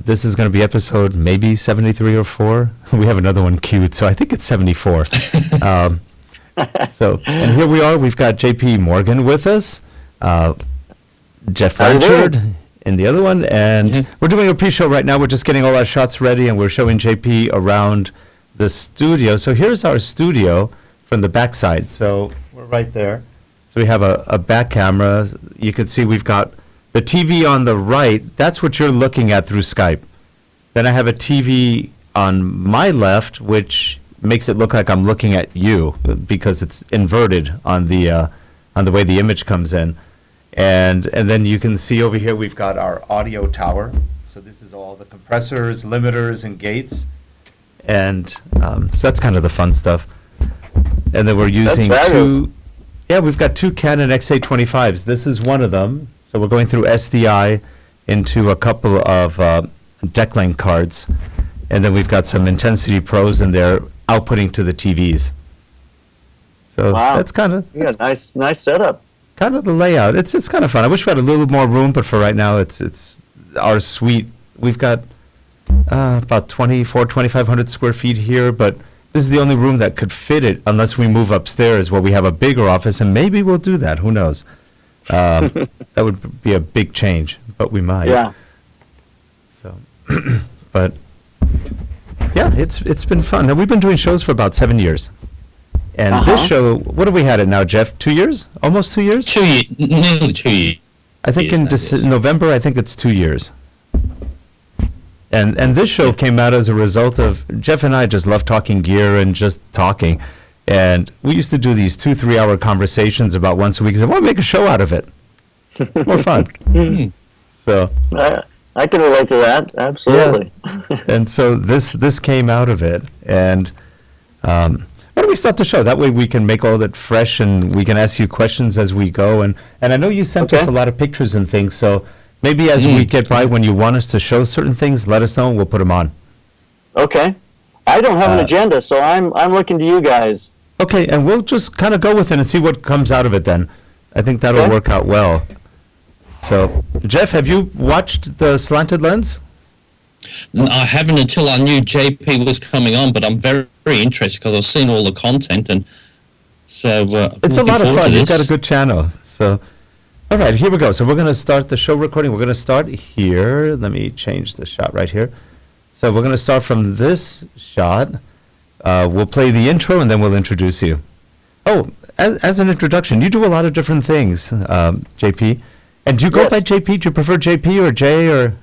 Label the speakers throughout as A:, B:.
A: This is going to be episode maybe 73 or 4. We have another one queued, so I think it's 74. And here we are. We've got JP Morgan with us, Jeff Blanchard in the other one, and we're doing a pre-show right now. We're just getting all our shots ready, and we're showing JP around the studio. So here's our studio from the backside. So we're right there. So we have a back camera. You can see we've got the TV on the right. That's what you're looking at through Skype. Then I have a TV on my left, which makes it look like I'm looking at you because it's inverted on the way the image comes in. And then you can see over here we've got our audio tower. So this is all the compressors, limiters, and gates. And so that's kind of the fun stuff. And then we're using we've got two Canon XA25s. This is one of them. So we're going through SDI into a couple of deck length cards. And then we've got some Intensity Pros in there outputting to the TVs. So that's kind of
B: nice setup.
A: Kind of the layout. It's kind of fun. I wish we had a little more room, but for right now, it's our suite. We've got about 2,500 square feet here, but this is the only room that could fit it unless we move upstairs where we have a bigger office, and maybe we'll do that. Who knows? That would be a big change, but we might.
B: Yeah.
A: So, but yeah, it's been fun. Now, we've been doing shows for about 7 years. And this show, what have we had it now, Jeff? 2 years? Almost 2 years?
C: Nearly 2 years.
A: I think in November, I think it's 2 years. And this show came out as a result of, Jeff and I just love talking gear and just talking. And we used to do these 2-3 hour conversations about once a week. So I want to make a show out of it. It's more fun. So
B: I can relate to that. Absolutely.
A: Yeah. And so this came out of it. And why don't we start the show? That way we can make all that fresh and we can ask you questions as we go. And I know you sent us a lot of pictures and things, so maybe as we get by, when you want us to show certain things, let us know and we'll put them on.
B: Okay. I don't have an agenda, so I'm looking to you guys.
A: Okay, and we'll just kind of go with it and see what comes out of it then. I think that'll work out well. So, Jeff, have you watched the Slanted Lens?
C: I haven't until I knew JP was coming on, but I'm very, very interested because I've seen all the content, and so
A: it's a lot of fun. You've got a good channel. So, all right, here we go. So we're going to start the show recording. We're going to start here. Let me change the shot right here. So we're going to start from this shot. We'll play the intro, and then we'll introduce you. Oh, as an introduction, you do a lot of different things, JP. And do you go by JP? Do you prefer JP or J or?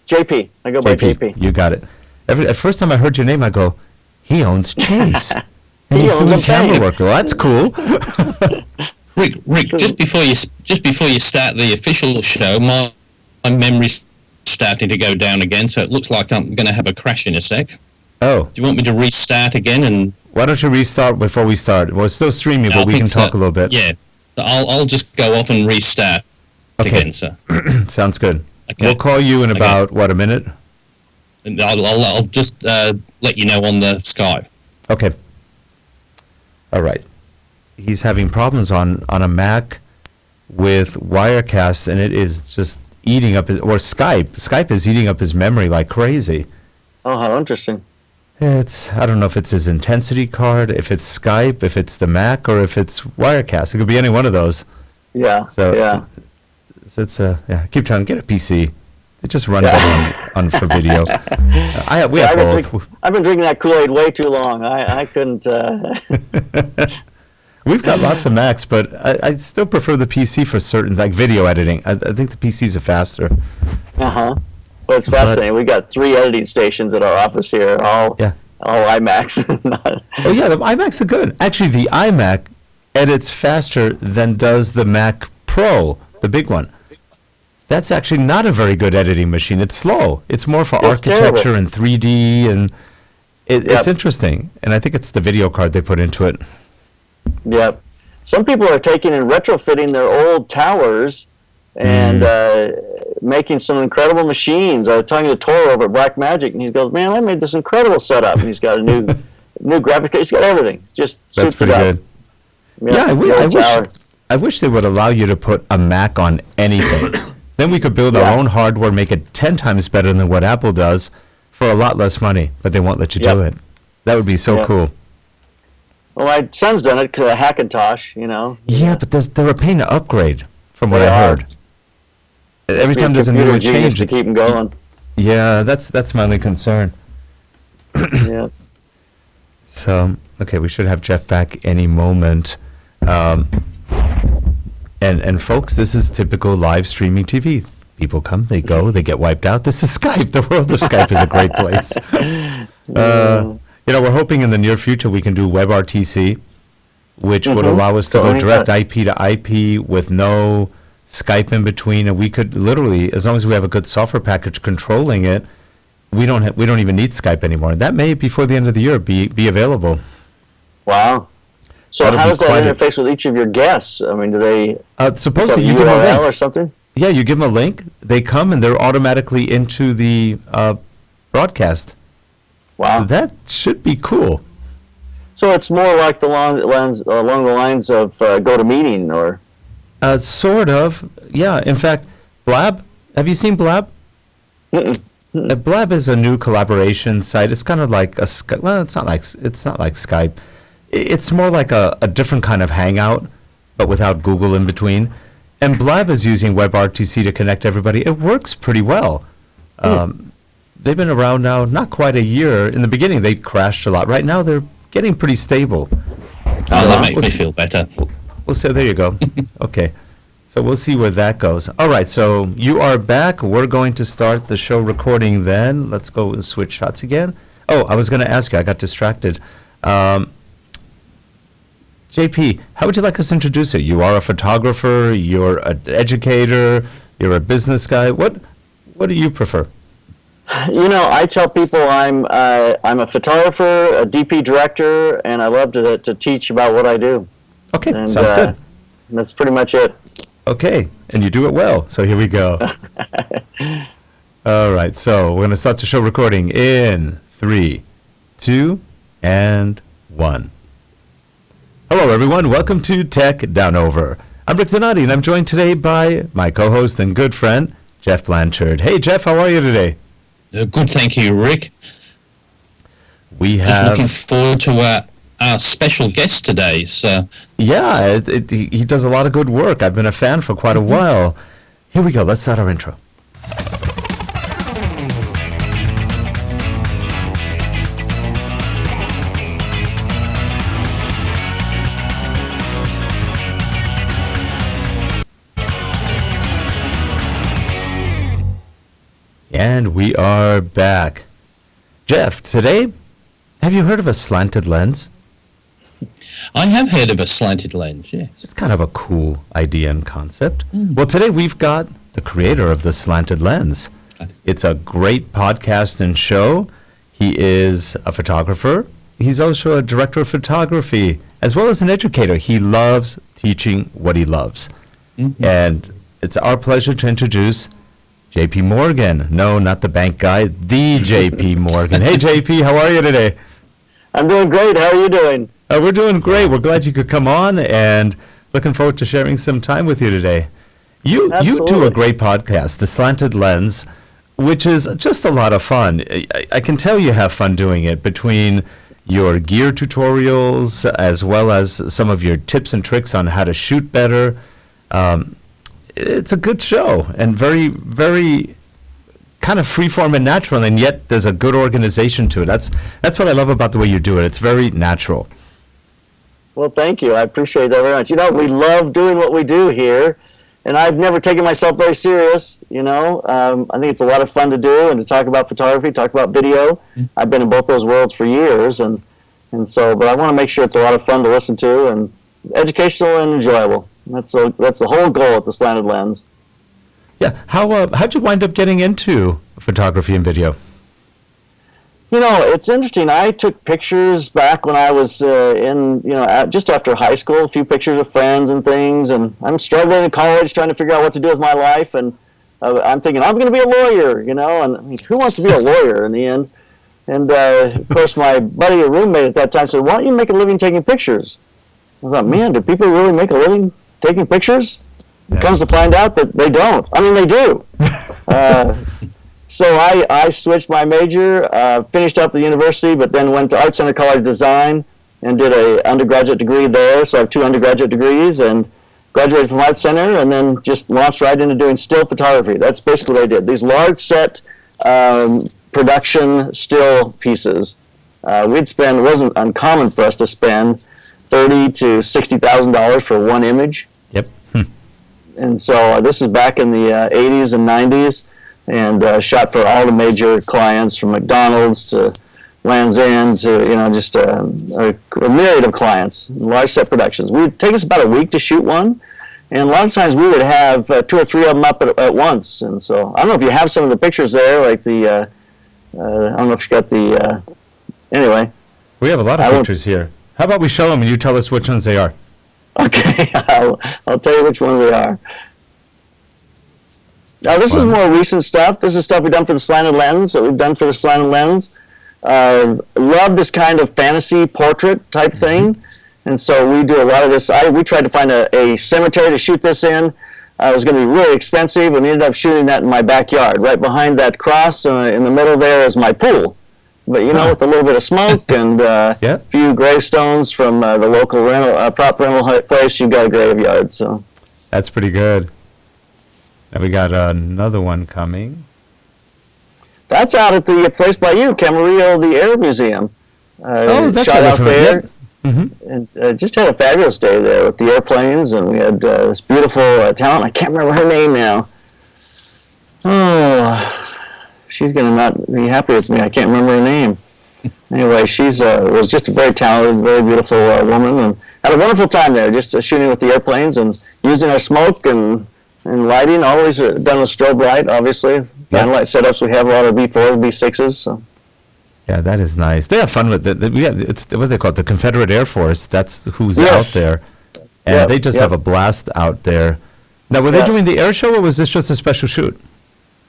B: JP. I go by JP.
A: You got it. At first time I heard your name, I go, he owns Chase.
B: And
A: he's doing camera work. Well, that's cool.
C: Rick, just before you start the official show, my memory's starting to go down again, so it looks like I'm going to have a crash in a sec.
A: Oh.
C: Do you want me to restart again? And
A: why don't you restart before we start? We're still streaming, but we can talk a little bit.
C: Yeah. So I'll just go off and restart again. So.
A: Sounds good.
C: Okay.
A: We'll call you in about, a minute?
C: And I'll just let you know on the Skype.
A: Okay. All right. He's having problems on a Mac with Wirecast, and it is just eating up or Skype. Skype is eating up his memory like crazy.
B: Oh, how interesting.
A: I don't know if it's his Intensity card, if it's Skype, if it's the Mac, or if it's Wirecast. It could be any one of those.
B: Yeah.
A: So,
B: yeah.
A: So it's keep trying to get a PC. It just run better on for video. We have both.
B: I've been drinking that Kool-Aid way too long. I couldn't.
A: We've got lots of Macs, but I still prefer the PC for certain, like video editing. I think the PCs are faster.
B: Well, it's fascinating. We got 3 editing stations at our office here, all iMacs.
A: Oh yeah, the iMacs are good. Actually, the iMac edits faster than does the Mac Pro, the big one. That's actually not a very good editing machine. It's slow. It's more for architecture terrible. And 3D, and it's interesting. And I think it's the video card they put into it.
B: Yep. Some people are taking and retrofitting their old towers and making some incredible machines. I was talking to Toro over at Black Magic, and he goes, "Man, I made this incredible setup." And he's got a new graphics card. He's got everything. Just
A: that's pretty good.
B: Yeah,
A: I wish they would allow you to put a Mac on anything. Then we could build our own hardware, make it 10 times better than what Apple does for a lot less money, but they won't let you do it. That would be so cool.
B: Well, my son's done it, Hackintosh, you know.
A: Yeah, but they're a pain to upgrade, from what I heard. Every time there's a new change,
B: to keep them going.
A: Yeah, that's my only concern.
B: Yeah.
A: So, okay, we should have Jeff back any moment. And folks, this is typical live streaming TV. People come, they go, they get wiped out. This is Skype. The world of Skype is a great place. You know, we're hoping in the near future we can do WebRTC, which would allow us to go direct IP to IP with no Skype in between, and we could literally, as long as we have a good software package controlling it, we don't even need Skype anymore. That may, before the end of the year, be available.
B: Wow. So how does that interface with each of your guests? I mean, do they
A: supposedly you
B: give
A: give them a
B: URL
A: link
B: or something?
A: Yeah, you give them a link. They come and they're automatically into the broadcast.
B: Wow.
A: That should be cool.
B: So it's more like along the lines of GoToMeeting, or
A: sort of. Yeah. In fact, Blab. Have you seen Blab? Blab is a new collaboration site. It's kind of like a Skype. Well, it's not like Skype. It's more like a different kind of hangout, but without Google in between. And Blab is using WebRTC to connect everybody. It works pretty well. They've been around now not quite a year. In the beginning, they crashed a lot. Right now, they're getting pretty stable.
C: That makes me feel better.
A: We'll see. There you go. Okay. So we'll see where that goes. All right. So you are back. We're going to start the show recording then. Let's go and switch shots again. Oh, I was going to ask you. I got distracted. JP, how would you like us to introduce you? You are a photographer. You're an educator. You're a business guy. What do you prefer?
B: You know, I tell people I'm a photographer, a DP director, and I love to teach about what I do.
A: Okay,
B: and,
A: sounds good.
B: That's pretty much it.
A: Okay, and you do it well. So here we go. All right, so we're going to start the show recording in 3, 2, and 1. Hello, everyone. Welcome to Tech Downover. I'm Rick Zanotti, and I'm joined today by my co-host and good friend, Jeff Blanchard. Hey, Jeff, how are you today?
C: Good, thank you, Rick.
A: We have...
C: Just looking forward to our special guest today. So.
A: Yeah, he does a lot of good work. I've been a fan for quite a while. Here we go. Let's start our intro. And we are back. Jeff, today, have you heard of a slanted lens?
C: I have heard of a slanted lens, yes.
A: It's kind of a cool idea and concept. Well, today we've got the creator of the Slanted Lens. It's a great podcast and show. He is a photographer. He's also a director of photography, as well as an educator. He loves teaching what he loves. And it's our pleasure to introduce JP Morgan. No, not the bank guy, the JP Morgan. Hey, JP, how are you today?
B: I'm doing great. How are you doing?
A: We're doing great. We're glad you could come on and looking forward to sharing some time with you today. You do a great podcast, The Slanted Lens, which is just a lot of fun. I can tell you have fun doing it between your gear tutorials as well as some of your tips and tricks on how to shoot better. It's a good show and very, very kind of freeform and natural, and yet there's a good organization to it. That's what I love about the way you do it. It's very natural.
B: Well, thank you. I appreciate that very much. You know, we love doing what we do here, and I've never taken myself very serious, you know. I think it's a lot of fun to do and to talk about photography, talk about video. I've been in both those worlds for years, and so, but I want to make sure it's a lot of fun to listen to and educational and enjoyable. That's the whole goal at the Slanted Lens.
A: Yeah. How'd you wind up getting into photography and video?
B: You know, it's interesting. I took pictures back when I was just after high school, a few pictures of friends and things, and I'm struggling in college trying to figure out what to do with my life, and I'm thinking, I'm going to be a lawyer, you know, and I mean, who wants to be a lawyer in the end? And, of course, my buddy, a roommate at that time, said, why don't you make a living taking pictures? I thought, man, do people really make a living taking pictures? Comes to find out that they don't. I mean, they do. So I switched my major, finished up the university, but then went to Art Center College of Design and did a undergraduate degree there. So I have 2 undergraduate degrees and graduated from Art Center and then just launched right into doing still photography. That's basically what I did. These large set production still pieces. We'd spend, it wasn't uncommon for us to spend $30,000 to $60,000 for one image.
A: Yep.
B: And so this is back in the 80s and 90s, and shot for all the major clients from McDonald's to Land's End to, just a myriad of clients, large set productions. It would take us about a week to shoot one, and a lot of times we would have 2 or 3 of them up at once. And so I don't know if you have some of the pictures there, like the, I don't know if you got the, anyway.
A: We have a lot of pictures here. How about we show them and you tell us which ones they are?
B: Okay, I'll tell you which ones they are. Now, this is more recent stuff. This is stuff we've done for the Slanted Lens, Love this kind of fantasy portrait type thing. And so we do a lot of this. We tried to find a cemetery to shoot this in. It was going to be really expensive, and we ended up shooting that in my backyard. Right behind that cross in the middle there is my pool. But, with a little bit of smoke and a few gravestones from the local prop rental place, you've got a graveyard. So
A: that's pretty good. Now we got another one coming.
B: That's out at the place by you, Camarillo, the Air Museum.
A: That's
B: shot out there.
A: Yep. Mm-hmm.
B: And just had a fabulous day there with the airplanes, and we had this beautiful talent. I can't remember her name now. Oh, she's going to not be happy with me. I can't remember her name. Anyway, she's was just a very talented, very beautiful woman, and had a wonderful time there, just shooting with the airplanes and using our smoke and lighting. Always done with strobe light, obviously. Fan light setups. We have a lot of B4s, B6s. So.
A: Yeah, that is nice. They have fun with it. It's what they call it, the Confederate Air Force. That's who's out there, and they just have a blast out there. Now, were they doing the air show, or was this just a special shoot?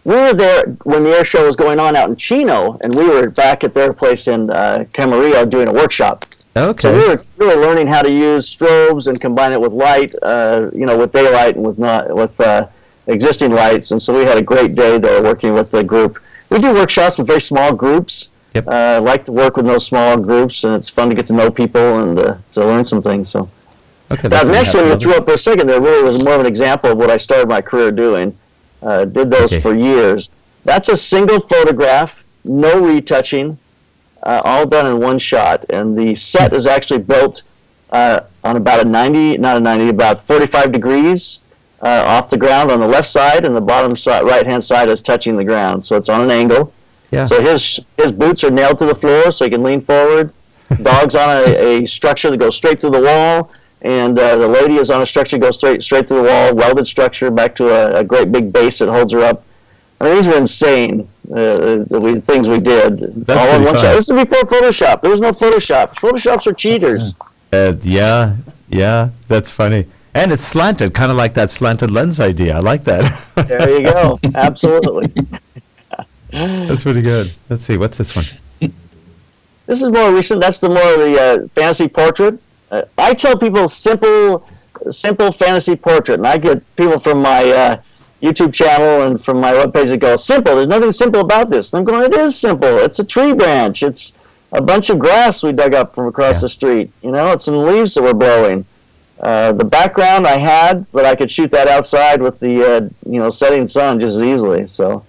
B: We were there when the air show was going on out in Chino, and we were back at their place in Camarillo doing a workshop.
A: Okay.
B: So we were really learning how to use strobes and combine it with light, with daylight and with existing lights. And so we had a great day there working with the group. We do workshops in very small groups.
A: Yep.
B: I like to work with those small groups, and it's fun to get to know people and to learn some things. So, now, the next one you threw up for a second there really was more of an example of what I started my career doing. Did those for years. That's a single photograph, no retouching, all done in one shot. And the set is actually built on about about 45 degrees off the ground on the left side, and the bottom side, right-hand side is touching the ground. So it's on an angle. Yeah. So his boots are nailed to the floor so he can lean forward. Dog's on a structure that goes straight through the wall, and the lady is on a structure that goes straight through the wall, welded structure back to a great big base that holds her up. I mean, these were insane, the things we did.
A: That's all in one shot.
B: This is before Photoshop. There was no Photoshop. Photoshops are cheaters.
A: Yeah, that's funny. And it's slanted, kind of like that slanted lens idea. I like that.
B: There you go. Absolutely.
A: That's pretty good. Let's see, what's this one?
B: This is more recent. That's the fantasy portrait. I tell people simple fantasy portrait, and I get people from my YouTube channel and from my webpage that go, simple, there's nothing simple about this. And I'm going, it is simple. It's a tree branch. It's a bunch of grass we dug up from across the street. It's some leaves that were blowing. The background I had, but I could shoot that outside with the setting sun just as easily. So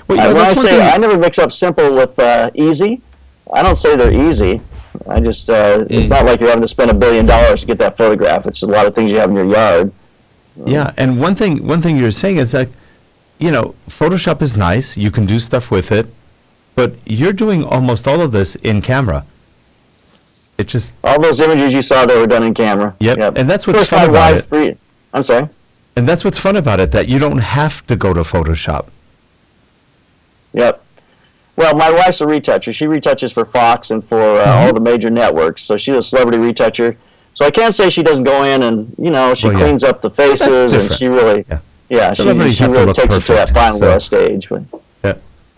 B: when I say I never mix up simple with easy. I don't say they're easy. I just it's not like you're having to spend $1 billion to get that photograph. It's a lot of things you have in your yard.
A: Yeah, and one thing you're saying is that Photoshop is nice. You can do stuff with it, but you're doing almost all of this in camera. It's just
B: all those images you saw that were done in camera.
A: Yep. And that's what's fun about it.
B: I'm sorry.
A: And that's what's fun about it, that you don't have to go to Photoshop.
B: Yep. Well, my wife's a retoucher. She retouches for Fox and for all the major networks. So she's a celebrity retoucher. So I can't say she doesn't go in and, she cleans up the faces, and she really, she really takes it to that final stage. But.
A: Yeah.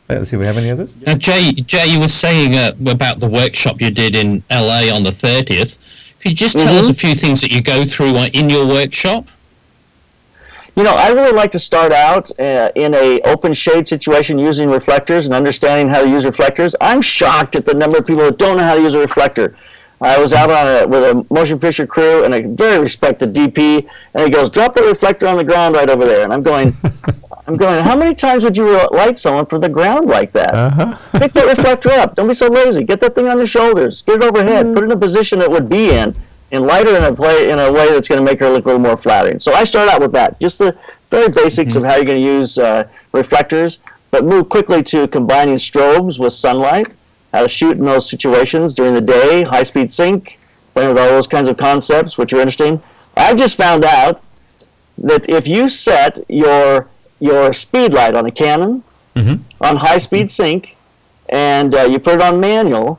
A: Let's see, we have any others?
C: Now, Jay, you were saying about the workshop you did in LA on the 30th. Could you just tell us a few things that you go through in your workshop?
B: I really like to start out in a open shade situation using reflectors and understanding how to use reflectors. I'm shocked at the number of people that don't know how to use a reflector. I was out with a motion picture crew and a very respected DP, and he goes, "Drop the reflector on the ground right over there." And I'm going, how many times would you light someone from the ground like that? Pick that reflector up. Don't be so lazy. Get that thing on your shoulders. Get it overhead. Put it in a position it would be in, and light her in a way that's going to make her look a little more flattering. So I start out with that, just the very basics of how you're going to use reflectors, but move quickly to combining strobes with sunlight, how to shoot in those situations during the day, high-speed sync, playing with all those kinds of concepts, which are interesting. I just found out that if you set your speed light on a Canon on high-speed sync, and you put it on manual,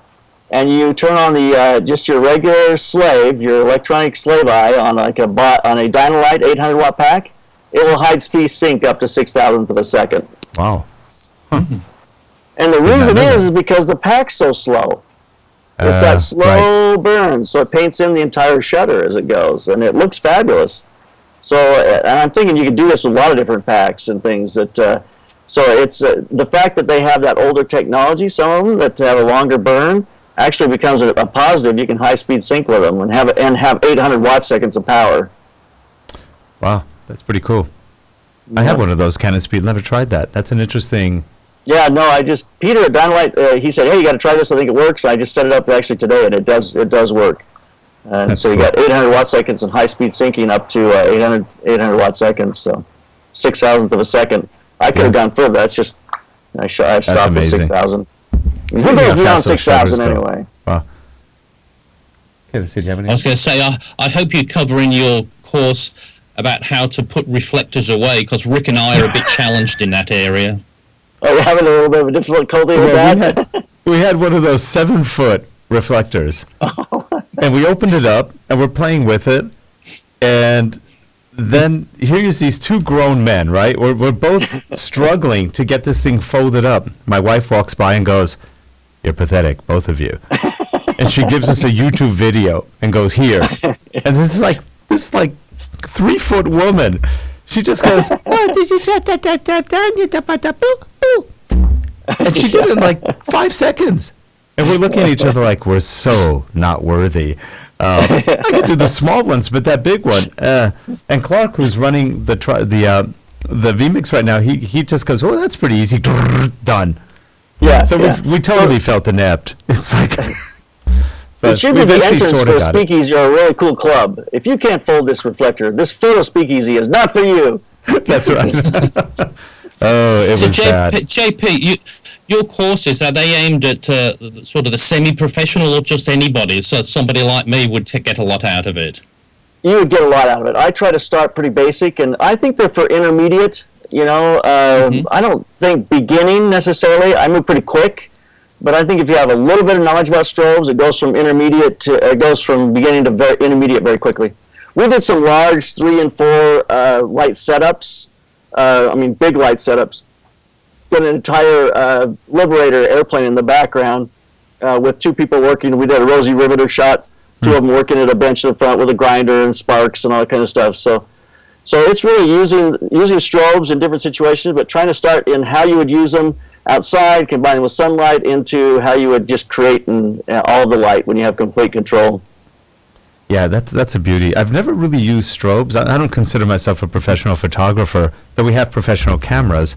B: and you turn on the just your regular slave, your electronic slave eye on on a Dynalight 800-watt pack, it will hide speed sync up to 6,000th of a second.
A: Wow.
B: And the reason is because the pack's so slow. It's that slow burn, so it paints in the entire shutter as it goes, and it looks fabulous. So, and I'm thinking you could do this with a lot of different packs and things. So it's the fact that they have that older technology, some of them that have a longer burn, actually becomes a positive. You can high-speed sync with them and have 800 watt seconds of power.
A: Wow, that's pretty cool. I have one of those Canon speed. Never tried that. That's an interesting.
B: Yeah, no, Peter at Dynalight, he said, "Hey, you got to try this. I think it works." I just set it up actually today, and it does work. And so you got 800 watt seconds and high-speed syncing up to 800 watt seconds, so 6,000th of a second. I could have gone further. That's just I stopped at 6,000. Who goes beyond 6,000 anyway?
A: Wow. Okay, let's see. Do you have any?
C: I was going to say, I hope you cover in your course about how to put reflectors away, because Rick and I are a bit challenged in that area.
B: Oh, you're having a little bit of a difficulty with that?
A: We had one of those 7-foot reflectors, and we opened it up, and we're playing with it, and then here's these two grown men, right? We're both struggling to get this thing folded up. My wife walks by and goes, "You're pathetic, both of you." And she gives us a YouTube video and goes, "Here." And this is like 3-foot woman. She just goes, "Oh, did you tap, tap, tap, tap, tap, you tap, tap, boo, boo." And she did it in like 5 seconds. And we're looking at each other like we're so not worthy. I could do the small ones, but that big one. And Clark, who's running the vMix right now, he just goes, "Oh, that's pretty easy." Done.
B: Yeah.
A: So we totally felt inept. It's like.
B: It should be the entrance for a speakeasy or a really cool club. If you can't fold this reflector, this photo speakeasy is not for you.
A: That's right. Oh, it was bad.
C: JP, your courses, are they aimed at sort of the semi-professional or just anybody? So somebody like me would get a lot out of it.
B: You would get a lot out of it. I try to start pretty basic, and I think they're for intermediate. I don't think beginning necessarily. I move pretty quick. But I think if you have a little bit of knowledge about strobes, it goes from beginning to very intermediate very quickly. We did some large 3 and 4 light setups. Big light setups. Got an entire Liberator airplane in the background with 2 people working. We did a Rosie Riveter shot. 2 of them working at a bench in the front with a grinder and sparks and all that kind of stuff. So it's really using strobes in different situations, but trying to start in how you would use them outside, combining with sunlight, into how you would just create all the light when you have complete control.
A: Yeah, that's a beauty. I've never really used strobes. I don't consider myself a professional photographer, though we have professional cameras.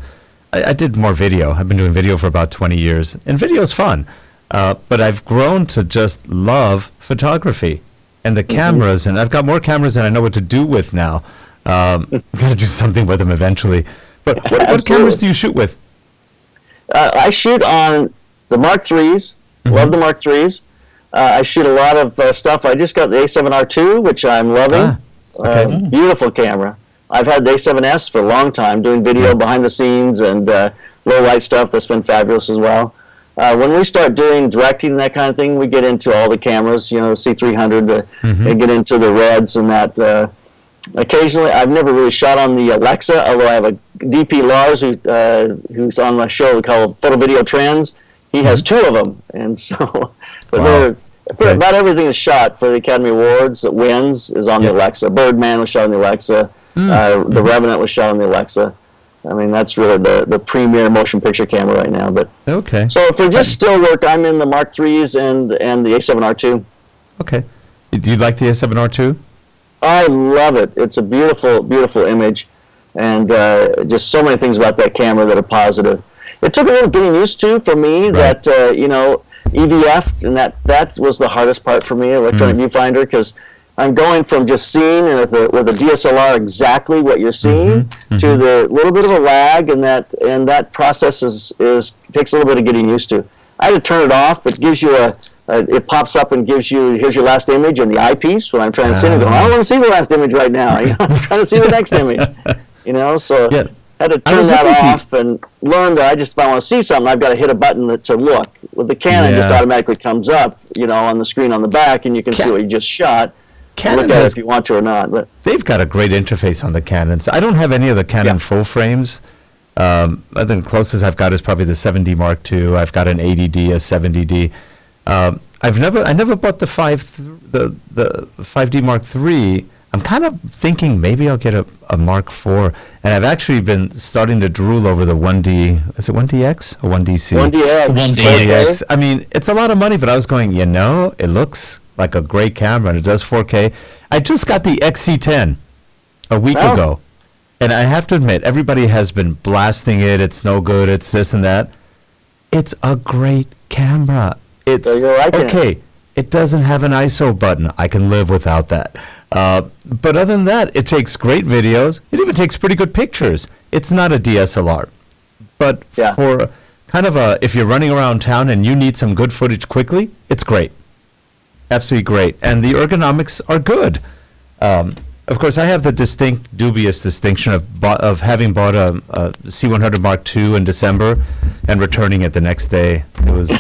A: I did more video. I've been doing video for about 20 years, and video's fun. But I've grown to just love photography and the cameras, and I've got more cameras than I know what to do with now. Got to do something with them eventually. But what cameras do you shoot with?
B: I shoot on the Mark IIIs. Love the Mark IIIs. I shoot a lot of stuff. I just got the A7R II, which I'm loving. Beautiful camera. I've had the A7S for a long time, doing video behind the scenes and low light stuff. That's been fabulous as well. When we start doing directing and that kind of thing, we get into all the cameras, the C300, and get into the Reds and that. Occasionally, I've never really shot on the Alexa, although I have a DP Lars who's on my show we call Photo Video Trends. He has 2 of them, and so about everything is shot for the Academy Awards that wins is on the Alexa. Birdman was shot on the Alexa. The Revenant was shot on the Alexa. I mean, that's really the premier motion picture camera right now. But
A: Okay.
B: so for just still work, I'm in the Mark IIIs and the A7R2.
A: Okay. Do you like the A7R2?
B: I love it. It's a beautiful, beautiful image, and just so many things about that camera that are positive. It took a little getting used to for me that EVF, and that was the hardest part for me, electronic viewfinder, because I'm going from just seeing with a DSLR exactly what you're seeing to the little bit of a lag, and that process takes a little bit of getting used to. I had to turn it off. It gives you it pops up and gives you, here's your last image and the eyepiece when I'm trying to see it. I don't want to see the last image right now. I'm trying to see the next image. So I had to turn that off and learn that if I want to see something, I've got to hit a button to look. With the Canon, it just automatically comes up, on the screen on the back, and you can see what you just shot. Look at it if you want to or not. But
A: they've got a great interface on the Canons. I don't have any of the Canon full frames. I think the closest I've got is probably the 7D Mark II. I've got an 80D, a 70D. I never bought the 5D Mark III. I'm kind of thinking maybe I'll get a Mark IV, and I've actually been starting to drool over the 1D. Is it 1DX or 1DC?
B: 1DX.
A: 1DX. I mean, it's a lot of money, but I was going, it looks like a great camera, and it does 4K. I just got the XC10 a week ago. And I have to admit, everybody has been blasting it. It's no good. It's this and that. It's a great camera. It's okay. It doesn't have an ISO button. I can live without that. But other than that, it takes great videos. It even takes pretty good pictures. It's not a DSLR. But for kind of if you're running around town and you need some good footage quickly, it's great. Absolutely great. And the ergonomics are good. Of course, I have the dubious distinction of having bought a C100 Mark II in December and returning it the next day. It was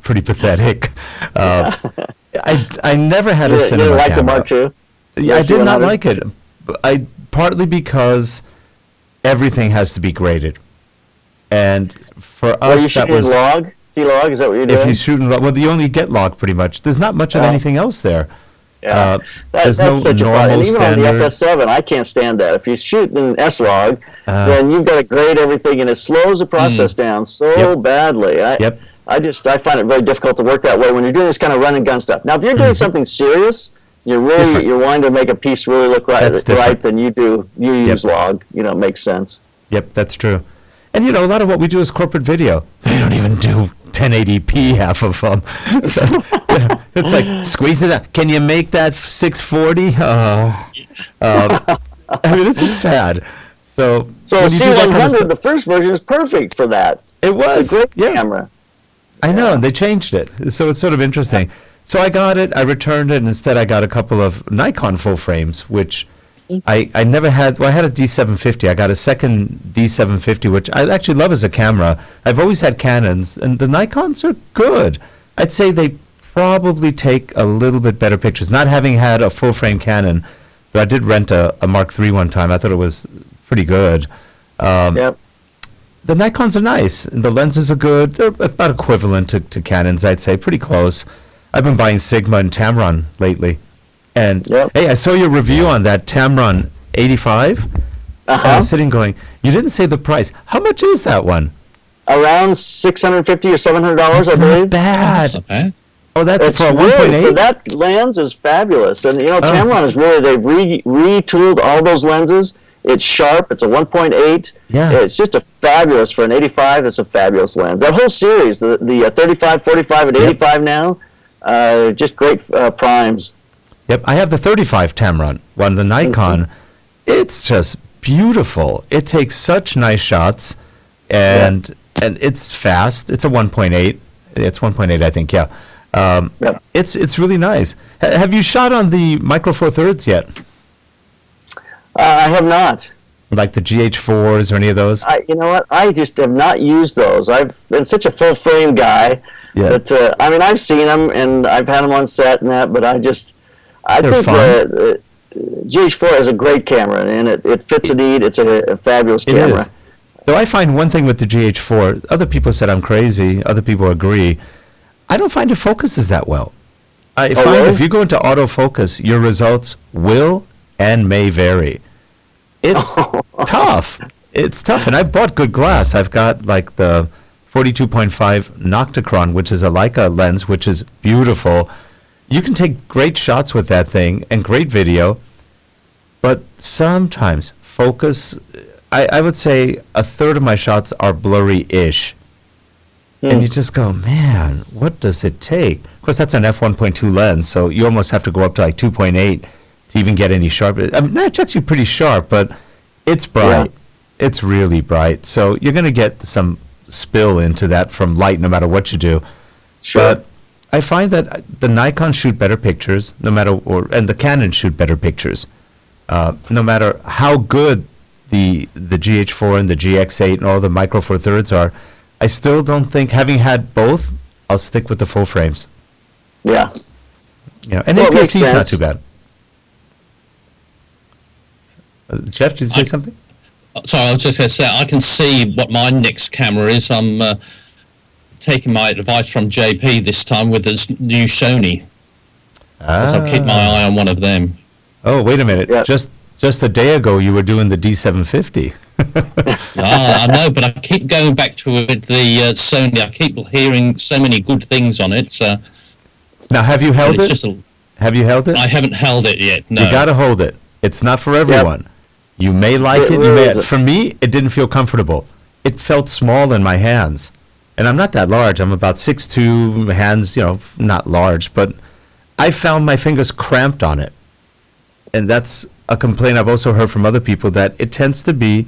A: pretty pathetic. I never had a cinema
B: camera. You didn't like the
A: Mark
B: II?
A: Yeah, I did not like it. Partly because everything has to be graded, and for us that was
B: log. Log, is that what you're doing?
A: If you shoot in log, well, you only get log pretty much. There's not much of anything else there.
B: Yeah,
A: there's
B: that's
A: no
B: such a
A: normal
B: problem. And even
A: standard.
B: on the FF7, I can't stand that. If you shoot in S-Log, then you've got to grade everything, and it slows the process down so badly. I find it very difficult to work that way when you're doing this kind of run and gun stuff. Now, if you're doing something serious, you're wanting to make a piece really look right, then you use log. It makes sense.
A: Yep, that's true. And a lot of what we do is corporate video. They don't even do 1080p, half of them. So, it's like, squeeze it out. Can you make that 640? I mean, it's just sad. So
B: C100, the first version is perfect for that.
A: It was.
B: It's a great camera.
A: I know, and they changed it. So it's sort of interesting. So I got it, I returned it, and instead I got a couple of Nikon full frames, which I never had. Well, I had a D750. I got a second D750, which I actually love as a camera. I've always had Canons, and the Nikons are good. I'd say they probably take a little bit better pictures. Not having had a full-frame Canon, but I did rent a Mark III one time. I thought it was pretty good. The Nikons are nice, and the lenses are good. They're about equivalent to Canons, I'd say, pretty close. I've been buying Sigma and Tamron lately. And, hey, I saw your review on that Tamron 85. And I was sitting going, you didn't say the price. How much is that one?
B: Around $650 or $700, I believe.
A: Not bad.
C: That's not bad.
A: Oh, that's
B: It's
A: for a
B: really,
A: 1.8?
B: for that lens is fabulous. And, Tamron is really, they've retooled all those lenses. It's sharp. It's a 1.8.
A: Yeah.
B: It's just a fabulous, for an 85, it's a fabulous lens. That whole series, the 35, 45, and 85 now, just great primes.
A: Yep, I have the 35 Tamron one, the Nikon. It's just beautiful. It takes such nice shots, and it's fast. It's a 1.8. It's 1.8, I think. Yeah. It's really nice. Have you shot on the Micro Four Thirds yet?
B: I have not.
A: Like the GH4s or any of those?
B: You know what? I just have not used those. I've been such a full frame guy that I mean, I've seen them and I've had them on set and that, but I think the GH4 is a great camera and it fits a need. It's a fabulous camera.
A: Is. So I find one thing with the GH4. Other people said I'm crazy. Other people agree. I don't find it focuses that well. I find if you go into autofocus, your results will and may vary. It's tough. It's tough, and I bought good glass. I've got like the 42.5 Nocticron, which is a Leica lens, which is beautiful. You can take great shots with that thing and great video, but sometimes focus, I would say a third of my shots are blurry-ish. And you just go, man, what does it take? Of course, that's an f1.2 lens, so you almost have to go up to like 2.8 to even get any sharp. I mean, it's actually pretty sharp, but it's bright. Yeah. It's really bright. So you're going to get some spill into that from light no matter what you do.
B: Sure.
A: But I find that the Nikon shoot better pictures, no matter, and the Canon shoot better pictures, no matter how good the GH4 and the GX8 and all the Micro Four Thirds are. I still don't think, having had both, I'll stick with the full frames.
B: Yeah.
A: You know, and APS-C is not too bad. Jeff, did you say something?
C: Sorry, I was just going to say, I can see what my next camera is. I'm taking my advice from JP this time with this new Sony. So I'll keep my eye on one of them.
A: Oh, wait a minute.
B: Yep.
A: Just a day ago, you were doing the D750.
C: I know, but I keep going back to it, the Sony. I keep hearing so many good things on it.
A: Now, have you held it? Have you held it?
C: I haven't held it yet, no.
A: You got to hold it. It's not for everyone. Yep. You may like it.
B: Really
A: For me, it didn't feel comfortable. It felt small in my hands. And I'm not that large. I'm about 6'2", hands, you know, not large. But I found my fingers cramped on it. And that's a complaint I've also heard from other people, that it tends to be...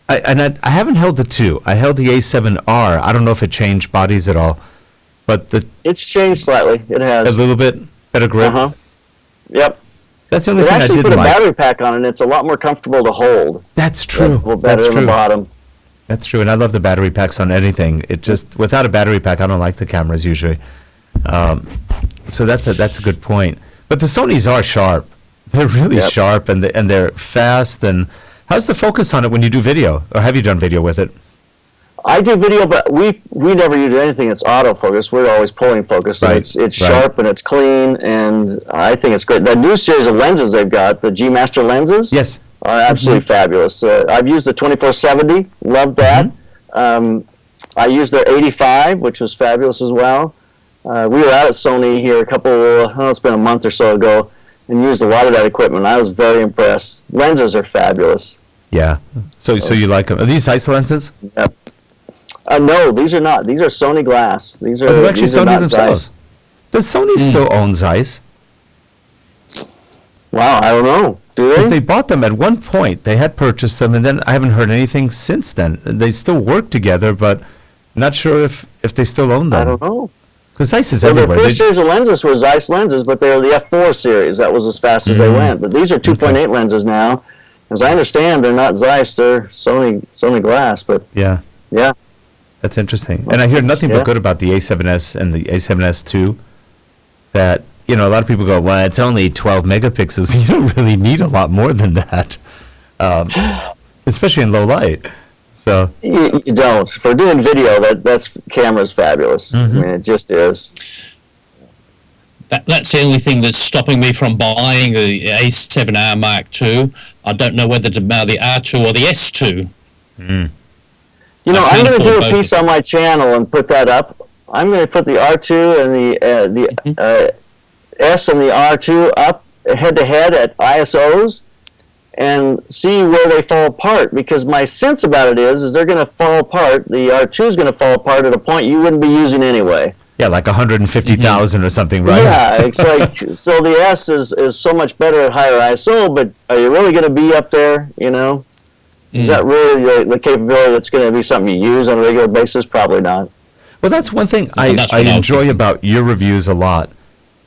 A: I haven't held the 2. I held the A7R. I don't know if it changed bodies at all. But
B: it's changed slightly. It has.
A: A little bit better grip?
B: Uh-huh. Yep.
A: That's the only thing I didn't like.
B: They actually put a battery pack on it, and it's a lot more comfortable to hold.
A: That's true.
B: A little better in the bottom.
A: That's true, and I love the battery packs on anything. It just, without a battery pack, I don't like the cameras usually. So that's a good point. But the Sonys are sharp. They're really sharp, and they're fast. And how's the focus on it when you do video, or have you done video with it?
B: I do video, but we never use anything that's autofocus. We're always pulling focus.
A: Right.
B: It's sharp and it's clean, and I think it's great. The new series of lenses they've got, the G Master lenses,
A: yes,
B: are absolutely fabulous. I've used the 2470, loved that. I used their 85, which was fabulous as well. We were out at Sony here it's been a month or so ago, and used a lot of that equipment. I was very impressed. Lenses are fabulous.
A: Yeah. So you like them? Are these Zeiss lenses?
B: Yep. No, these are not. These are Sony glass. These are
A: they're actually
B: these are
A: Sony
B: not
A: themselves.
B: Zeiss.
A: Does Sony still own Zeiss?
B: Wow, I don't know. Do they?
A: Because they bought them at one point. They had purchased them, and then I haven't heard anything since then. They still work together, but not sure if they still own them.
B: I don't know.
A: Because Zeiss is
B: Well,
A: everywhere.
B: their first series of lenses were Zeiss lenses, but they were the F4 series. That was as fast as they went. But these are 2.8 lenses now. As I understand, they're not Zeiss. They're Sony glass. But
A: yeah. That's interesting. And I hear nothing but good about the A7S and the A7S II. That, you know, a lot of people go, well, it's only 12 megapixels. You don't really need a lot more than that, especially in low light. So
B: you don't. For doing video, that's camera's fabulous. I mean, it just is.
C: That's the only thing that's stopping me from buying the A7R Mark II. I don't know whether to buy the R2 or the S2.
B: You know, I'm going to do a piece on my channel and put that up. I'm going to put the R2 and the S and the R2 up head-to-head at ISOs and see where they fall apart, because my sense about it is they're going to fall apart. The R2 is going to fall apart at a point you wouldn't be using anyway.
A: yeah, like 150,000 or something, right?
B: Yeah, it's like, so the S is so much better at higher ISO, but are you really going to be up there, you know? Is that really the capability that's going to be something you use on a regular basis? Probably not.
A: Well, that's one thing I enjoy about your reviews a lot.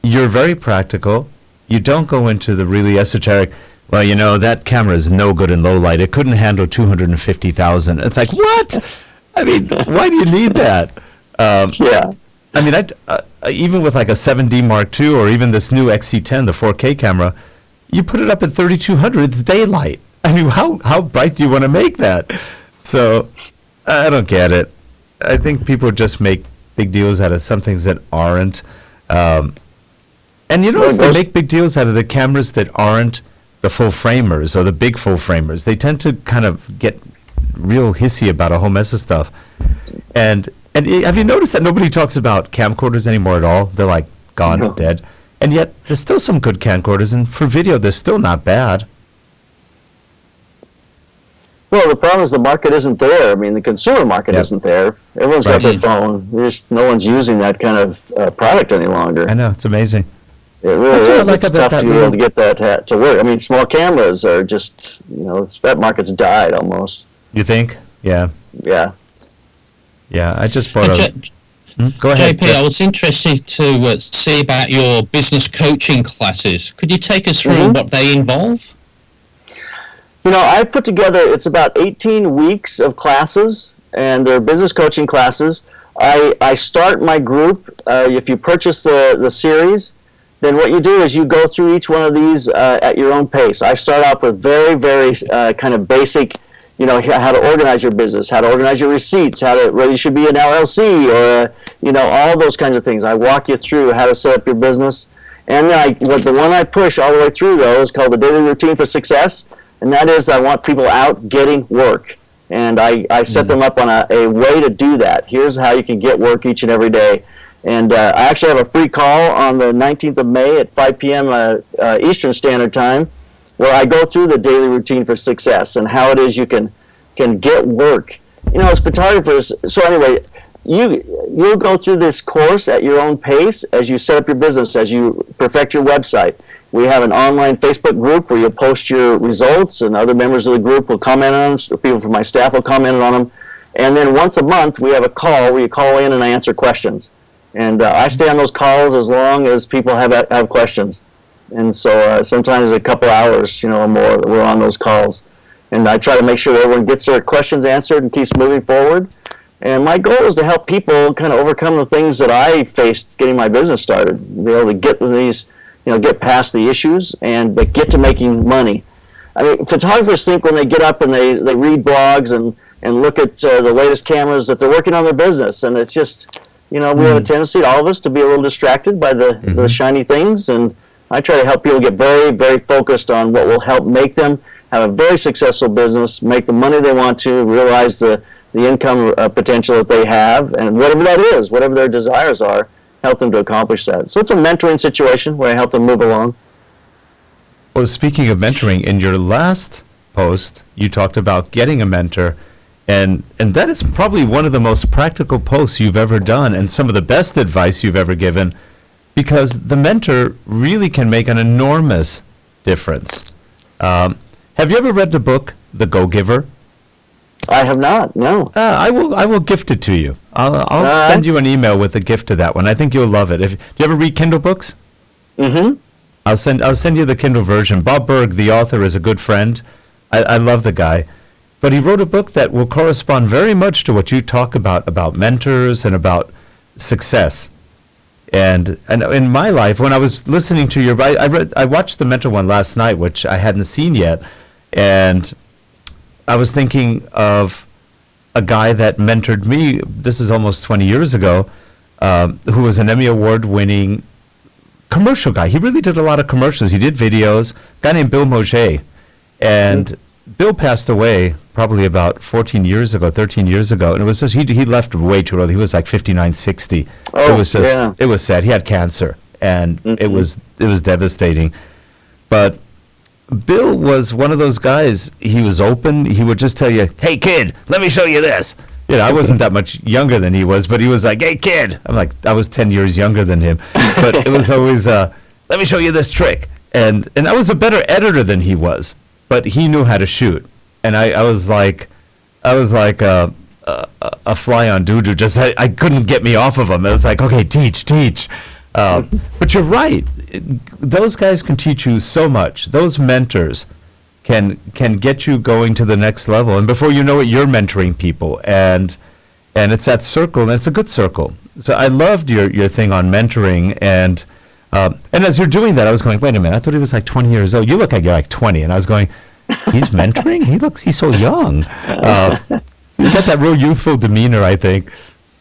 A: You're very practical. You don't go into the really esoteric, well, you know, that camera is no good in low light. It couldn't handle 250,000. It's like, what? I mean, why do you need that?
B: Yeah.
A: I mean, even with like a 7D Mark II or even this new XC10, the 4K camera, you put it up at 3200, it's daylight. I mean, how bright do you want to make that? So, I don't get it. I think people just make big deals out of some things that aren't. And you notice they make big deals out of the cameras that aren't the full framers or the big full framers. They tend to kind of get real hissy about a whole mess of stuff. And have you noticed that nobody talks about camcorders anymore at all? They're like gone,
B: No.
A: dead. And yet there's still some good camcorders, and for video they're still not bad.
B: Well, the problem is the market isn't there. I mean, the consumer market
A: Yep.
B: isn't there. Everyone's got their phone. No one's using that kind of product any longer.
A: I know, it's amazing.
B: It really
A: That's what I
B: is.
A: like
B: It's
A: about
B: tough
A: that
B: to be able to
A: little-
B: get that to work. I mean, small cameras are just, that market's died almost.
A: You think? Yeah.
B: Yeah.
A: Yeah, I just bought
C: J-
A: a... Go ahead.
C: JP, I was interested to see about your business coaching classes. Could you take us through what they involve?
B: I put together, it's about 18 weeks of classes, and they're business coaching classes. I start my group, if you purchase the series, then what you do is you go through each one of these at your own pace. I start off with very, very kind of basic, how to organize your business, how to organize your receipts, whether you should be an LLC or, all those kinds of things. I walk you through how to set up your business. And then the one I push all the way through, though, is called the Daily Routine for Success. And that is I want people out getting work. And I set them up on a way to do that. Here's how you can get work each and every day. And I actually have a free call on the 19th of May at 5 p.m. Eastern Standard Time, where I go through the Daily Routine for Success and how it is you can get work. As photographers, so anyway, you'll go through this course at your own pace as you set up your business, as you perfect your website. We have an online Facebook group where you'll post your results, and other members of the group will comment on them. So people from my staff will comment on them. And then once a month, we have a call where you call in and I answer questions. And I stay on those calls as long as people have questions. And so sometimes a couple hours, or more, we're on those calls. And I try to make sure that everyone gets their questions answered and keeps moving forward. And my goal is to help people kind of overcome the things that I faced getting my business started, be able to get these, get past the issues but get to making money. I mean, photographers think when they get up and they read blogs and look at the latest cameras that they're working on their business. And it's just, we have a tendency, all of us, to be a little distracted by the shiny things. And I try to help people get very, very focused on what will help make them have a very successful business, make the money they want to, realize the income potential that they have, and whatever that is, whatever their desires are, help them to accomplish that. So it's a mentoring situation where I help them move along.
A: Well, speaking of mentoring, in your last post, you talked about getting a mentor, and that is probably one of the most practical posts you've ever done and some of the best advice you've ever given, because the mentor really can make an enormous difference. Have you ever read the book, The Go-Giver?
B: I have not, no.
A: I will gift it to you. I'll send you an email with a gift to that one. I think you'll love it. Do you ever read Kindle books?
B: Mm-hmm.
A: I'll send you the Kindle version. Bob Berg, the author, is a good friend. I love the guy. But he wrote a book that will correspond very much to what you talk about mentors and about success. And in my life, when I was listening to your, I watched the mentor one last night, which I hadn't seen yet, and I was thinking of a guy that mentored me. This is almost 20 years ago, who was an Emmy Award-winning commercial guy. He really did a lot of commercials. He did videos. A guy named Bill Moget, and Bill passed away probably about 13 years ago, and it was just he left way too early. He was like 59, 60.
B: Oh,
A: it was just
B: yeah.
A: It was sad. He had cancer, and it was devastating. But Bill was one of those guys. He was open. He would just tell you, "Hey kid, let me show you this." I wasn't that much younger than he was, but he was like, "Hey kid," I'm like, I was 10 years younger than him, but it was always, "Let me show you this trick." And I was a better editor than he was, but he knew how to shoot, and I was like a fly on doo-doo. Just I couldn't get me off of him. It was like, okay, teach. But you're right. Those guys can teach you so much. Those mentors can get you going to the next level, and before you know it, you're mentoring people, and it's that circle, and it's a good circle. So I loved your thing on mentoring, and as you're doing that, I was going, wait a minute, I thought he was like 20 years old. You look like you're like 20, and I was going, he's mentoring? He's so young. So you got that real youthful demeanor, I think.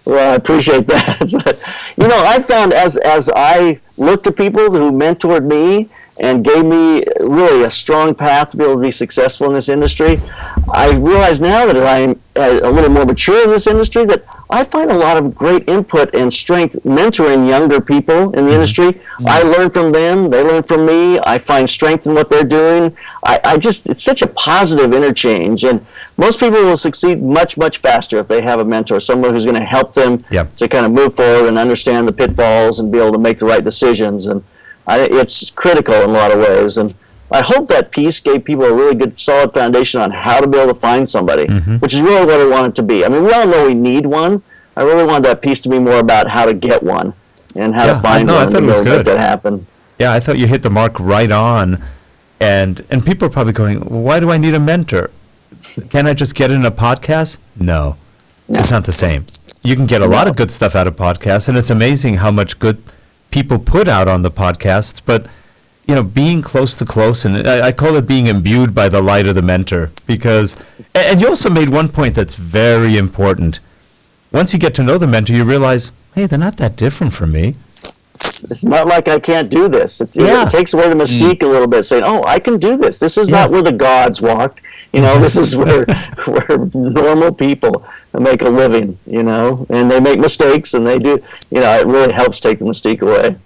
B: Well, I appreciate that. But, I found as I looked to people who mentored me and gave me really a strong path to be able to be successful in this industry. I realize now that I'm a little more mature in this industry that I find a lot of great input and strength mentoring younger people in the industry. I learn from them, they learn from me. I find strength in what they're doing. It's such a positive interchange, and most people will succeed much, much faster if they have a mentor, someone who's going to help them to kind of move forward and understand the pitfalls and be able to make the right decisions. And it's critical in a lot of ways, and I hope that piece gave people a really good, solid foundation on how to be able to find somebody, which is really what I want it to be. I mean, we all know we need one. I really want that piece to be more about how to get one and how to find one and be able to make that happen.
A: Yeah, I thought you hit the mark right on, and people are probably going, why do I need a mentor? Can I just get in a podcast? No, it's not the same. You can get a lot of good stuff out of podcasts, and it's amazing how much good people put out on the podcasts, but being close, and I call it being imbued by the light of the mentor, because, and you also made one point that's very important. Once you get to know the mentor, you realize, hey, they're not that different from me.
B: It's not like I can't do this. It takes away the mystique a little bit, saying, oh, I can do this. This is not where the gods walked. This is where normal people make a living, and they make mistakes, and they do, it really helps take the mystique away.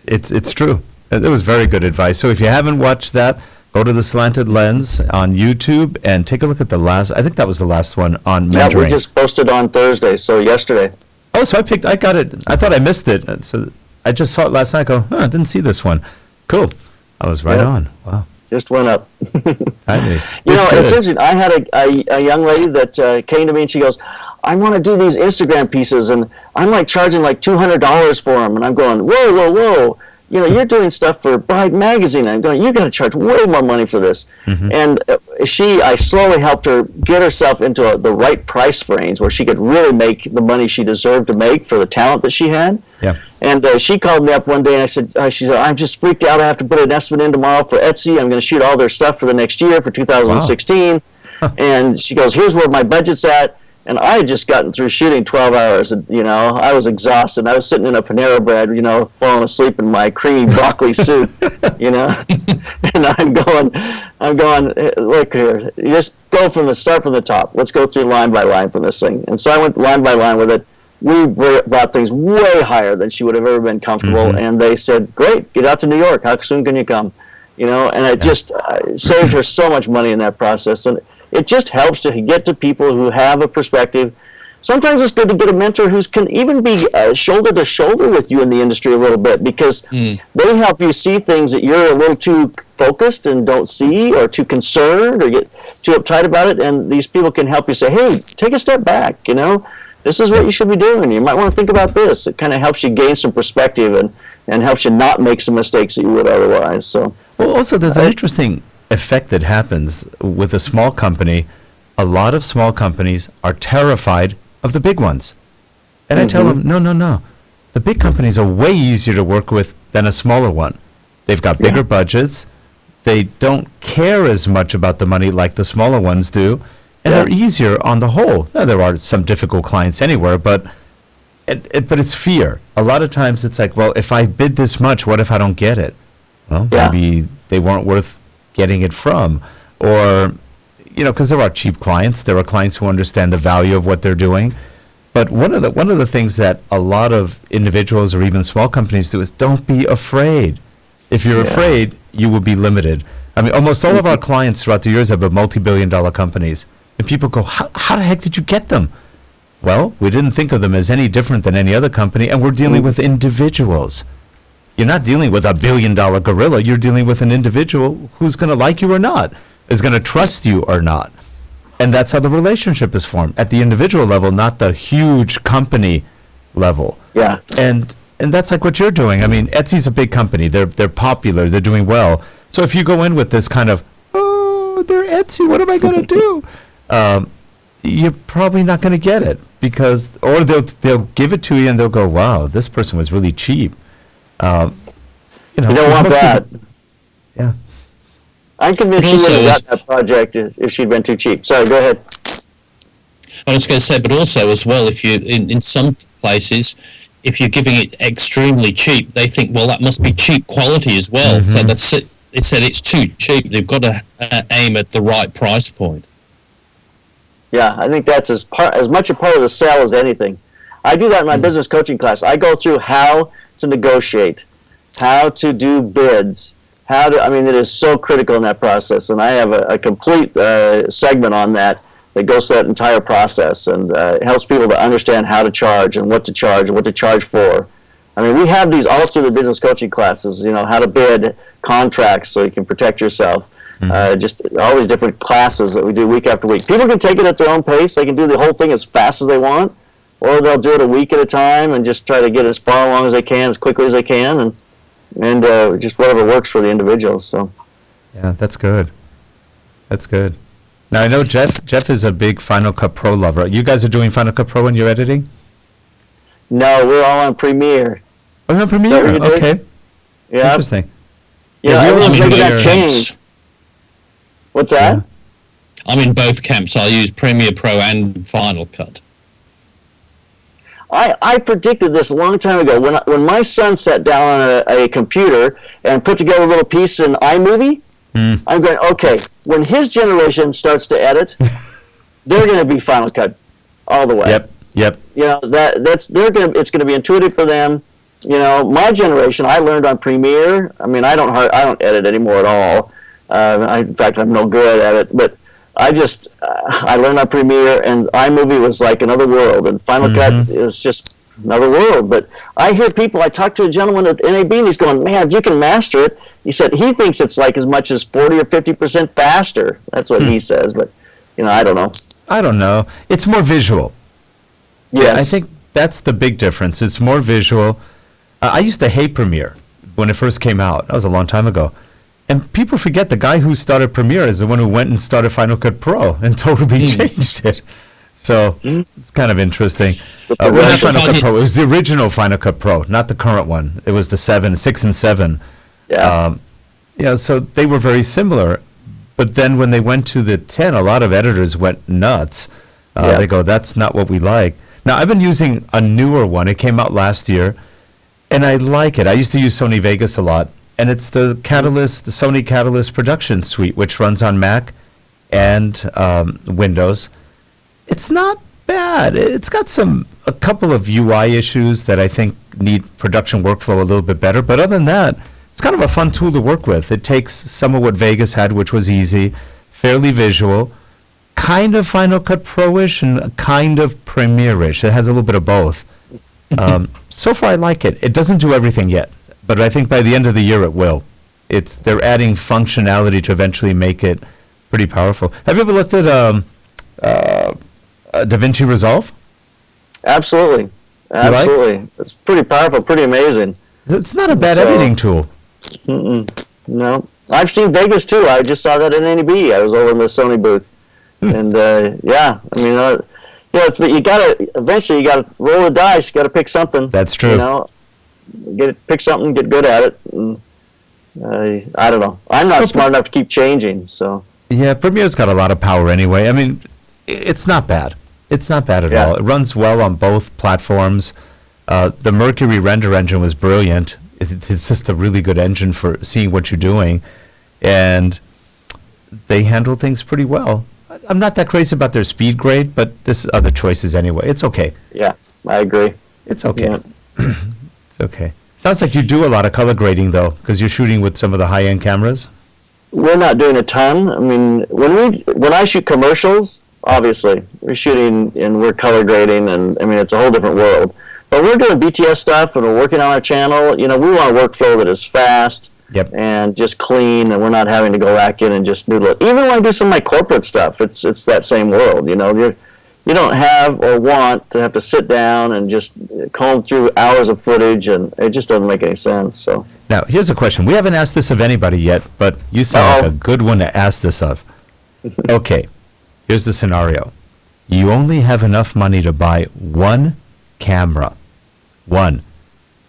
A: It's true. It was very good advice. So if you haven't watched that, go to the Slanted Lens on YouTube and take a look at I think that was the last one on mentoring.
B: Yeah, we just posted on Thursday, so yesterday.
A: Oh, so I got it. I thought I missed it. So I just saw it last night. I didn't see this one. Cool. I was right on. Wow.
B: Just went up.
A: It's
B: interesting. I had a young lady that came to me and she goes, I want to do these Instagram pieces, and I'm like charging like $200 for them. And I'm going, whoa. You're doing stuff for Bride Magazine. I'm going, you're going to charge way more money for this. And I slowly helped her get herself into the right price range where she could really make the money she deserved to make for the talent that she had.
A: Yeah.
B: And she called me up one day and she said, I'm just freaked out. I have to put an estimate in tomorrow for Etsy. I'm going to shoot all their stuff for the next year, for 2016. Wow. And she goes, here's where my budget's at. And I had just gotten through shooting 12 hours, and, I was exhausted. I was sitting in a Panera Bread, falling asleep in my creamy broccoli soup, and I'm going, look here, you just start from the top. Let's go through line by line from this thing. And so I went line by line with it. We brought things way higher than she would have ever been comfortable, and they said, great, get out to New York. How soon can you come? And I just saved her so much money in that process. And it just helps to get to people who have a perspective. Sometimes it's good to get a mentor who can even be shoulder to shoulder with you in the industry a little bit, because they help you see things that you're a little too focused and don't see, or too concerned, or get too uptight about it. And these people can help you say, hey, take a step back, this is what you should be doing. You might want to think about this. It kind of helps you gain some perspective and helps you not make some mistakes that you would otherwise. So,
A: well, also there's an interesting effect that happens with a small company. A lot of small companies are terrified of the big ones. And I tell them, no. The big companies are way easier to work with than a smaller one. They've got bigger budgets. They don't care as much about the money like the smaller ones do. And they're easier on the whole. Now, there are some difficult clients anywhere, but it's fear. A lot of times it's like, well, if I bid this much, what if I don't get it? Well, maybe they weren't worth getting it from, or because there are cheap clients, there are clients who understand the value of what they're doing. But one of the things that a lot of individuals or even small companies do is don't be afraid. If you're afraid, you will be limited. I mean, almost all of our clients throughout the years have been multi-billion-dollar companies, and people go, how the heck did you get them? Well, we didn't think of them as any different than any other company, and we're dealing with individuals. You're not dealing with a billion-dollar gorilla. You're dealing with an individual who's going to like you or not, is going to trust you or not. And that's how the relationship is formed, at the individual level, not the huge company level.
B: Yeah.
A: And that's like what you're doing. I mean, Etsy's a big company. They're popular. They're doing well. So if you go in with this kind of, oh, they're Etsy, what am I going to do? You're probably not going to get it, or they'll give it to you and they'll go, wow, this person was really cheap.
B: You don't want that.
A: Yeah.
B: I'm convinced she would have got that project if she'd been too cheap. Sorry, go ahead.
C: I was going to say, but also as well, if you in some places, if you're giving it extremely cheap, they think, well, that must be cheap quality as well. So that's it. They said it's too cheap. They've got to aim at the right price point.
B: Yeah, I think that's as much a part of the sale as anything. I do that in my business coaching class. I go through how to negotiate, how to do bids, it is so critical in that process. And I have a complete segment on that goes through that entire process, and helps people to understand how to charge and what to charge for. I mean, we have these all through the business coaching classes, how to bid contracts so you can protect yourself. Just all these different classes that we do week after week. People can take it at their own pace. They can do the whole thing as fast as they want, or they'll do it a week at a time and just try to get as far along as they can, as quickly as they can, and just whatever works for the individuals. So,
A: yeah, that's good. That's good. Now, I know Jeff is a big Final Cut Pro lover. You guys are doing Final Cut Pro when you're editing?
B: No, we're all on Premiere.
A: Oh, you're on Premiere? Okay.
B: Yeah.
A: Interesting.
B: Yeah, everyone's making that change.
C: Camps.
B: What's that?
A: Yeah.
C: I'm in both camps. I use Premiere Pro and Final Cut.
B: I predicted this a long time ago. When my son sat down on a computer and put together a little piece in iMovie, I'm going, okay, when his generation starts to edit, they're going to be Final Cut all the way.
A: Yep.
B: It's going to be intuitive for them. My generation, I learned on Premiere. I mean, I don't edit anymore at all. In fact, I'm no good at it. But I learned on Premiere, and iMovie was like another world, and Final Cut is just another world. But I hear people. I talked to a gentleman at NAB, and he's going, "Man, if you can master it," he said he thinks it's like as much as 40 or 50% faster. That's what he says. But I don't know.
A: I don't know. It's more visual.
B: Yes.
A: I think that's the big difference. It's more visual. I used to hate Premiere when it first came out. That was a long time ago. And people forget the guy who started Premiere is the one who went and started Final Cut Pro and totally changed it. So it's kind of interesting. Not Final Cut Pro. It was the original Final Cut Pro, not the current one. It was the 6 and 7.
B: Yeah.
A: So they were very similar. But then when they went to the 10, a lot of editors went nuts. They go, that's not what we like. Now, I've been using a newer one. It came out last year, and I like it. I used to use Sony Vegas a lot, and it's the Sony Catalyst Production Suite, which runs on Mac and Windows. It's not bad. It's got a couple of UI issues that I think need production workflow a little bit better, but other than that, it's kind of a fun tool to work with. It takes some of what Vegas had, which was easy, fairly visual, kind of Final Cut Pro-ish and kind of Premiere-ish. It has a little bit of both. So far, I like it. It doesn't do everything yet, but I think by the end of the year it will. They're adding functionality to eventually make it pretty powerful. Have you ever looked at DaVinci Resolve?
B: Absolutely. Like? It's pretty powerful, pretty amazing.
A: It's not a bad editing tool.
B: No. I've seen Vegas too. I just saw that in NAB. I was over in the Sony booth. And but you eventually you gotta roll the dice. You gotta pick something.
A: That's true.
B: Pick something, get good at it. And, I don't know. I'm not smart enough to keep changing. So
A: yeah, Premiere's got a lot of power anyway. I mean, it's not bad. It's not bad at all. It runs well on both platforms. The Mercury render engine was brilliant. It's just a really good engine for seeing what you're doing, and they handle things pretty well. I'm not that crazy about their speed grade, but there's other choices anyway. It's okay.
B: Yeah, I agree.
A: It's okay. Yeah. It's okay. Sounds like you do a lot of color grading, though, because you're shooting with some of the high-end cameras.
B: We're not doing a ton. I mean, when I shoot commercials, obviously, we're color grading, and I mean, it's a whole different world. But we're doing BTS stuff, and we're working on our channel. We want a workflow that is fast and just clean, and we're not having to go back in and just noodle it. Even when I do some of my corporate stuff, it's that same world. You don't have or want to have to sit down and just comb through hours of footage, and it just doesn't make any sense. So
A: now, here's a question. We haven't asked this of anybody yet, but you sound like a good one to ask this of. Okay, here's the scenario. You only have enough money to buy one camera. One.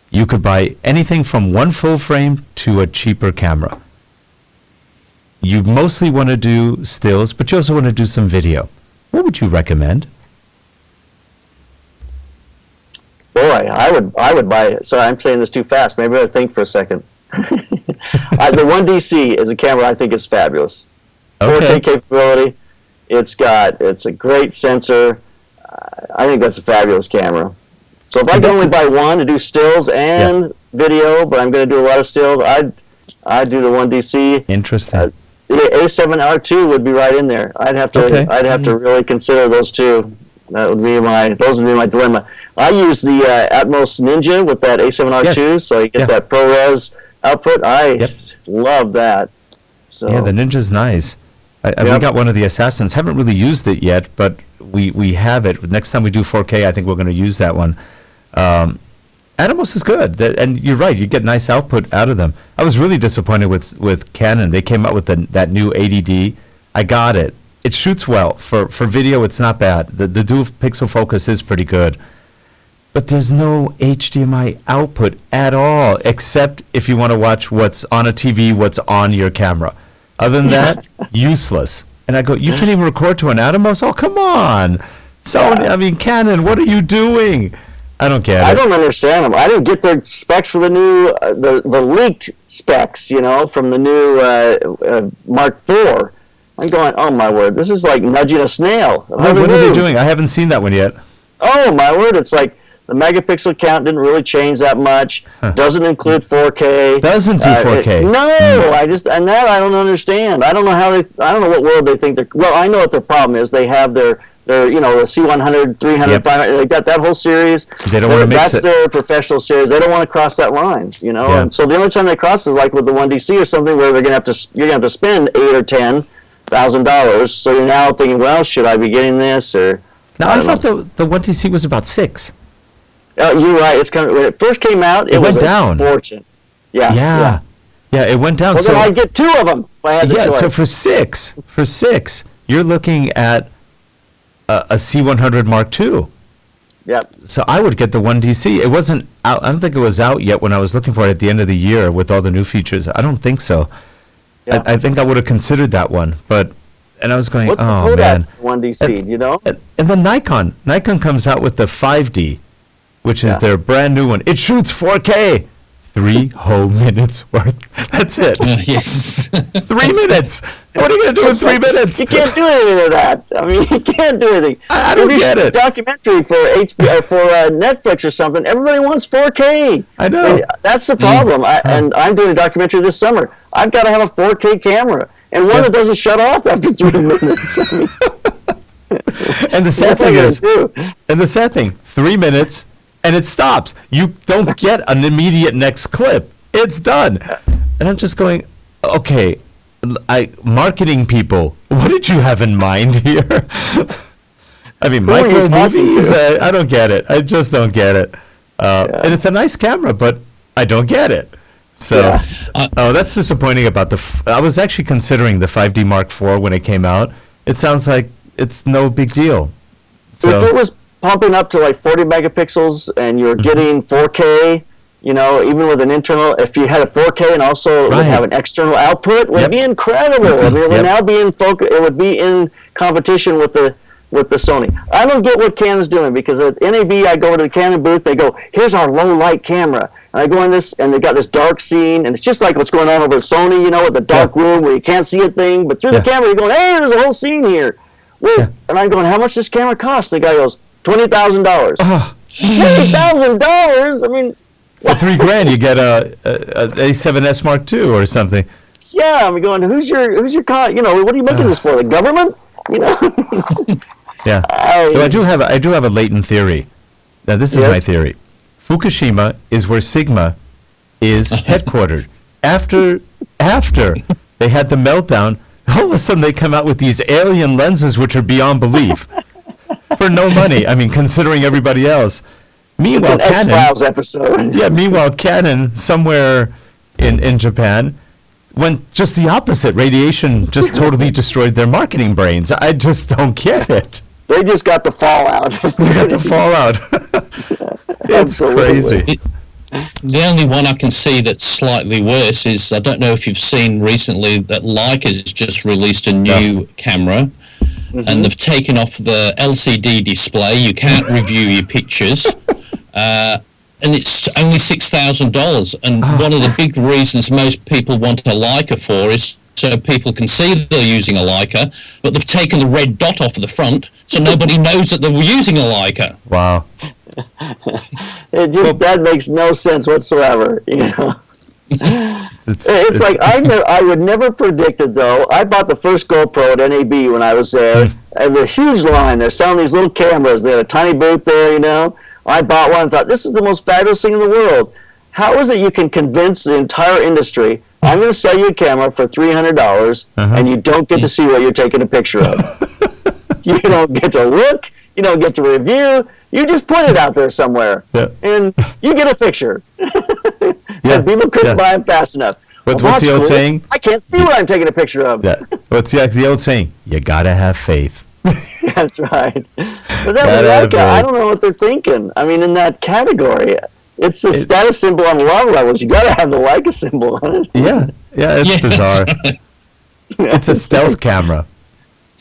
A: You could buy anything from one full frame to a cheaper camera. You mostly want to do stills, but you also want to do some video. What would you recommend?
B: Boy, I would buy it. Sorry, I'm saying this too fast. Maybe I'll think for a second. The 1DC is a camera I think is fabulous.
A: Okay.
B: 4K capability. It's a great sensor. I think that's a fabulous camera. So if I can only buy one to do stills and video, but I'm going to do a lot of stills, I'd do the 1DC.
A: Interesting.
B: The A7R2 would be right in there. I'd have to really consider those two. Those would be my dilemma. I use the Atmos Ninja with that A7R2, so you get that ProRes output. I love that. So
A: yeah, the Ninja's nice. We got one of the Assassins. Haven't really used it yet, but we have it. Next time we do 4K, I think we're going to use that one. Atmos is good, and you're right. You get nice output out of them. I was really disappointed with Canon. They came out with that new 80D. I got it. It shoots well. For video, it's not bad. The dual pixel focus is pretty good. But there's no HDMI output at all, except if you want to watch what's on a TV, what's on your camera. Other than that, useless. And I go, you can't even record to an Atmos? Oh, come on. Sony, I mean, Canon, what are you doing? I don't get it.
B: I don't understand them. I didn't get their specs for the new, the leaked specs, from the new Mark IV. I'm going, oh my word, this is like nudging a snail.
A: What are they doing? I haven't seen that one yet.
B: Oh my word, it's like the megapixel count didn't really change that much. Doesn't include 4K.
A: Doesn't do 4K.
B: No, I don't understand. I don't know what world they think they're. Well, I know what their problem is. They have their the C100, 300, 500. They got that whole series.
A: They don't want to mix it.
B: That's their professional series. They don't want to cross that line,
A: Yeah.
B: And so the only time they cross is like with the 1DC or something where you're gonna have to spend $8,000 or $10,000. So you're now thinking, well, should I be getting this or?
A: Now I thought the 1DC was about $6,000.
B: You're right. It's kind of when it first came out, it
A: went
B: was
A: down.
B: A fortune. Yeah,
A: it went down.
B: Well,
A: so
B: then I'd get two of them if I had the choice.
A: So for six, you're looking at a C100 Mark II.
B: Yep.
A: So I would get the 1DC. It wasn't out. I don't think it was out yet when I was looking for it at the end of the year with all the new features. I don't think so. Yeah. I think I would have considered that one, and I was going,
B: What's
A: oh
B: the
A: man.
B: 1DC, do you know?
A: And then Nikon comes out with the 5D, which is their brand new one. It shoots 4K. 3 whole minutes worth. That's it.
C: Yes.
A: 3 minutes. What are you going to do in 3 minutes?
B: You can't do anything with that. I mean, you can't do anything.
A: I don't get it.
B: A documentary for HBO, for Netflix or something. Everybody wants 4K.
A: I know.
B: And that's the problem. And I'm doing a documentary this summer. I've got to have a 4K camera, and one that doesn't shut off after 3 minutes. I mean,
A: and the sad thing, 3 minutes. And it stops. You don't get an immediate next clip. It's done. And I'm just going, okay, marketing people, what did you have in mind here? I mean, micro movies, I don't get it. I just don't get it. And it's a nice camera, but I don't get it. So, that's disappointing about I was actually considering the 5D Mark IV when it came out. It sounds like it's no big deal. So
B: if it was pumping up to like 40 megapixels and you're getting 4K, even with an internal, if you had a 4K and also would have an external output, it would be incredible. I mean, it would now be it would be in competition with the Sony. I don't get what Canon's doing, because at NAB I go to the Canon booth, they go, here's our low light camera. And I go in this, and they got this dark scene, and it's just like what's going on over at Sony, with the dark room where you can't see a thing, but through the camera you're going, hey, there's a whole scene here. Wait, and I'm going, how much does this camera cost? The guy goes, $20,000. $20,000? I mean,
A: for $3,000 you get a A7S Mark II or something.
B: Yeah, I'm going, who's your what are you making this for? The government?
A: Yeah. So I do have a latent theory. Now this is my theory. Fukushima is where Sigma is headquartered. After they had the meltdown, all of a sudden they come out with these alien lenses which are beyond belief. For no money, I mean, considering everybody else. Meanwhile,
B: it's an X-Files episode.
A: Yeah, meanwhile, Canon, somewhere in Japan, went just the opposite. Radiation just totally destroyed their marketing brains. I just don't get it.
B: They just got the fallout.
A: They got the fallout. It's crazy.
C: The only one I can see that's slightly worse is, I don't know if you've seen recently that Leica's just released a new camera. And they've taken off the LCD display. You can't review your pictures. and it's only $6,000. And one of the big reasons most people want a Leica for is so people can see they're using a Leica, but they've taken the red dot off of the front, so nobody knows that they're using a Leica.
A: Wow.
B: That makes no sense whatsoever, you know. It's like I would never predict it, though. I bought the first GoPro at NAB when I was there, and the huge line. They're selling these little cameras. They had a tiny booth there, you know. I bought one and thought, this is the most fabulous thing in the world. How is it you can convince the entire industry, I'm going to sell you a camera for $300, and you don't get to see what you're taking a picture of? You don't get to look. You don't get to review. You just put it out there somewhere, and you get a picture. And people couldn't buy them fast enough.
A: What's the old saying?
B: I can't see what I'm taking a picture of.
A: Yeah. What's the old saying? You gotta have faith.
B: That's right. But that was Leica. I don't know what they're thinking. I mean, in that category, it's a status symbol on a lot of levels. You got to have the Leica symbol on it.
A: Yeah, it's bizarre.
C: Right.
A: It's a stealth camera.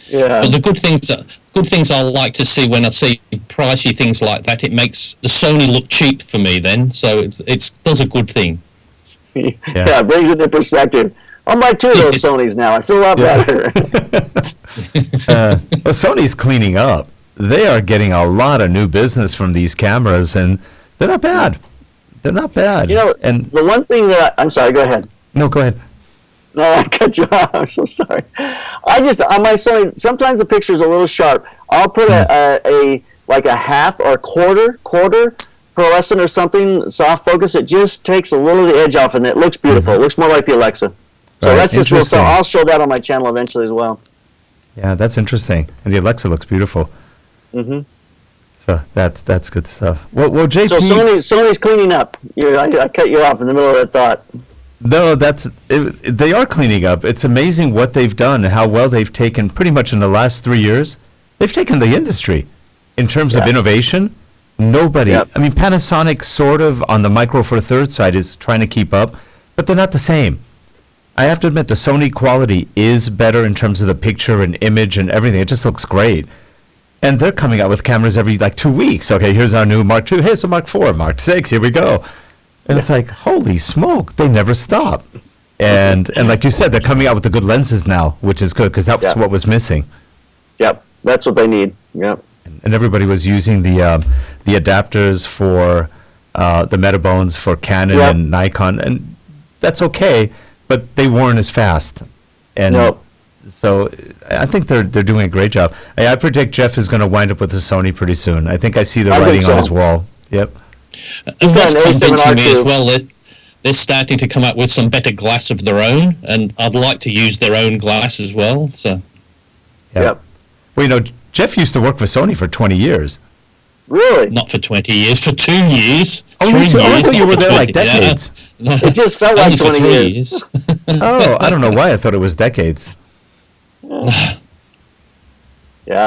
B: Yeah.
C: But the good things I like to see when I see pricey things like that, it makes the Sony look cheap for me then. So it does a good thing.
B: Yeah, it brings it into perspective. I'll buy 2 of those Sonys now. I feel a lot better.
A: Well, Sony's cleaning up. They are getting a lot of new business from these cameras, and they're not bad. They're not bad.
B: You know, and the one thing that I'm sorry, go ahead.
A: No, go ahead.
B: No, I cut you off. I'm so sorry. I just, on my Sony, sometimes the picture's a little sharp. I'll put a half or quarter fluorescent or something, soft focus. It just takes a little of the edge off, and it looks beautiful. It looks more like the Alexa. So that's just real. So I'll show that on my channel eventually as well.
A: Yeah, that's interesting. And the Alexa looks beautiful. So that's good stuff. Well, JP.
B: So Sony's cleaning up. I cut you off in the middle of that thought.
A: No, they are cleaning up. It's amazing what they've done and how well they've taken, pretty much in the last 3 years, they've taken the industry in terms of innovation. Nobody, I mean, Panasonic sort of on the Micro Four Thirds side is trying to keep up, but they're not the same. I have to admit the Sony quality is better in terms of the picture and image and everything. It just looks great. And they're coming out with cameras every 2 weeks. Okay, here's our new Mark II. Here's a Mark IV, Mark VI. Here we go. And it's like, holy smoke, they never stop. And like you said, they're coming out with the good lenses now, which is good because that's what was missing.
B: Yep, that's what they need. Yep.
A: And everybody was using the adapters for the Metabones for Canon and Nikon, and that's okay, but they weren't as fast. And so I think they're doing a great job. I predict Jeff is going to wind up with a Sony pretty soon. I think I see the writing on his wall. Yep.
C: And what's convincing me as well, they're starting to come up with some better glass of their own, and I'd like to use their own glass as well. So,
B: Well,
A: you know, Jeff used to work for Sony for 20 years.
B: Really?
C: Not for 20 years, for 2 years.
A: Oh,
C: 3 years.
A: I thought you were there like decades.
C: No,
B: it just felt like 20 years.
A: Oh, I don't know why I thought it was decades.
B: Yeah.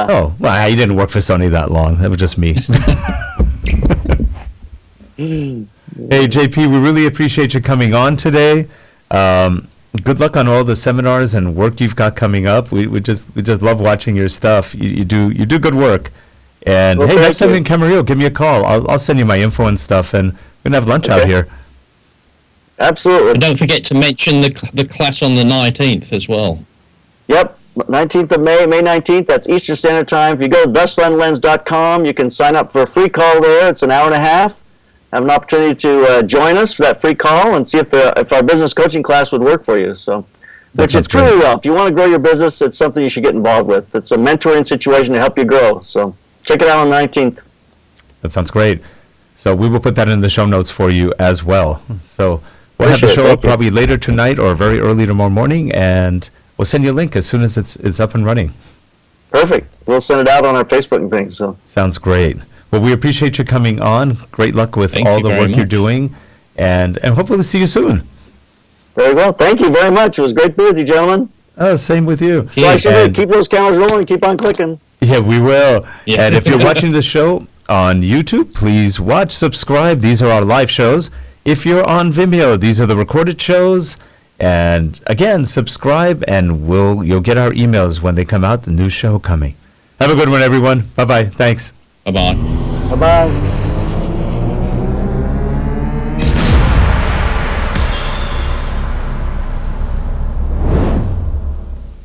A: Oh, well, I didn't work for Sony that long. That was just me. Hey, JP, we really appreciate you coming on today. Good luck on all the seminars and work you've got coming up. We just love watching your stuff. You do good work. And hey, next time in Camarillo, give me a call. I'll send you my info and stuff, and we're gonna have lunch out here.
B: Absolutely.
C: And don't forget to mention the class on the 19th as well.
B: Yep, 19th of May 19th. That's Eastern Standard Time. If you go to theslantlens.com, you can sign up for a free call there. It's an hour and a half. Have an opportunity to join us for that free call and see if our business coaching class would work for you. So, which is truly well. If you want to grow your business, it's something you should get involved with. It's a mentoring situation to help you grow. So check it out on the 19th.
A: That sounds great. So we will put that in the show notes for you as well. So we'll have the show up probably later tonight or very early tomorrow morning, and we'll send you a link as soon as it's up and running.
B: Perfect. We'll send it out on our Facebook and things. So
A: sounds great. Well, we appreciate you coming on. Great luck with all the work you're doing, and hopefully see you soon.
B: Very well. Thank you very much. It was great being with you, gentlemen.
A: Oh, same with you.
B: So I should keep those cameras rolling. Keep on clicking.
A: Yeah, we will. Yeah. And if you're watching the show on YouTube, please watch, subscribe. These are our live shows. If you're on Vimeo, these are the recorded shows. And again, subscribe, and you'll get our emails when they come out. The new show coming. Have a good one, everyone. Bye-bye. Thanks.
C: Bye-bye.
B: Bye-bye.